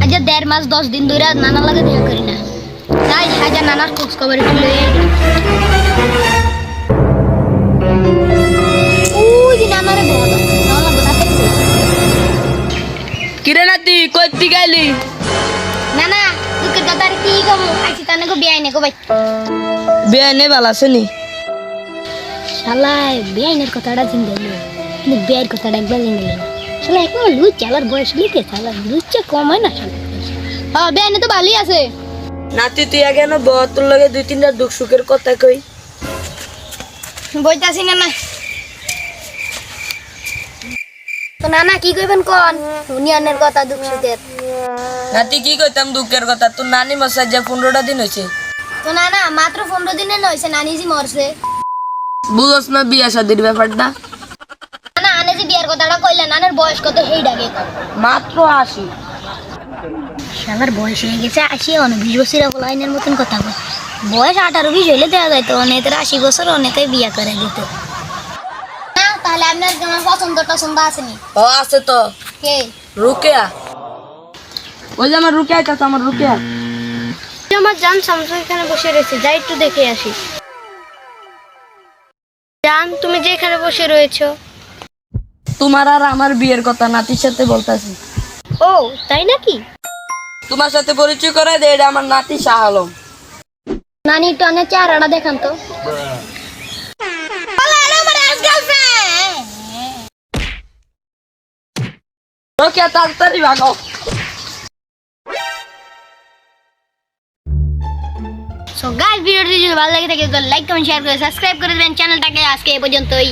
আজ 1.5 মাস 10 দিন ধরে নানা লাগে দেখা করি না। তাই হাজার নানার খোঁজ খবর তুলে ওই যে নানারে বলা নানা বোঝাতে কিরে নাতি কইতি গেলি? নানা দুঃখের কথা আর কি কম আইছি তানে গো বিয়াই নে গো ভাই বিয়ে নে ভালো আসেনি? শালাই বিয়াইনের কথাটা চিন্তা দিল কিন্তু বিয়ের কথাটা একবার চিন্তা দিল শালা এখন লুচ চালার বয়স লিখে শালা লুচে কম হয় না শালা। হ্যাঁ বিয়াইনে তো ভালোই আছে। নাতি তুই আগে না তোর লগে 2-3টা দুঃখ সুখের কথা কই। বইতাছি না না তো নানা কি কইবেন কোন দুনিয়ানের কথা দুঃখ সুখের। নাতি কি কইতাম দুঃখের কথা, তোর নানি মশাই যে 15টা দিন হয়েছে। তো নানা মাত্র 15 দিনে নইছে নানি জি মরছে। বুঝস না বিয়া শাদির ব্যাপারটা? নানা আনে যে বিয়ার কথাটা কইলেন নানার বয়স কত হেই ডাকে মাত্র 80। শালার বয়স হয়ে গেছে 80 অনেক 20 বছরের লাইনের মতন কথা কয়। বয়স 18-20 হইলে দেওয়া যাইতো অনেকের 80 বছর অনেকেই বিয়া করে দিত। না তাহলে আপনার কেমন পছন্দ টছন্দ আসেনি? ও আছে তো। কে? রুকিয়া। ওই যে আমার রুকিয়া চাচা, আমার রুকিয়া। আমার জান সামসু এখানে বসে রয়েছে যাই একটু দেখে আসি। জান তুমি যে এখানে বসে রয়েছো তোমার আর আমার বিয়ের কথা নাতির সাথে বলতাছি। ও তাই নাকি? তোমার সাথে পরিচয় করাই দে, এটা আমার নাতি শাহ আলম। নানি টানে চেহারাটা দেখান তো। রুকিয়া তাড়াতাড়ি ভাগো। সো গাইস ভিডিওটি যদি ভালো লাগে থাকে তো লাইক কমেন্ট শেয়ার করে সাবস্ক্রাইব করে দেবেন চ্যানেলটাকে। আজকে এই পর্যন্তই।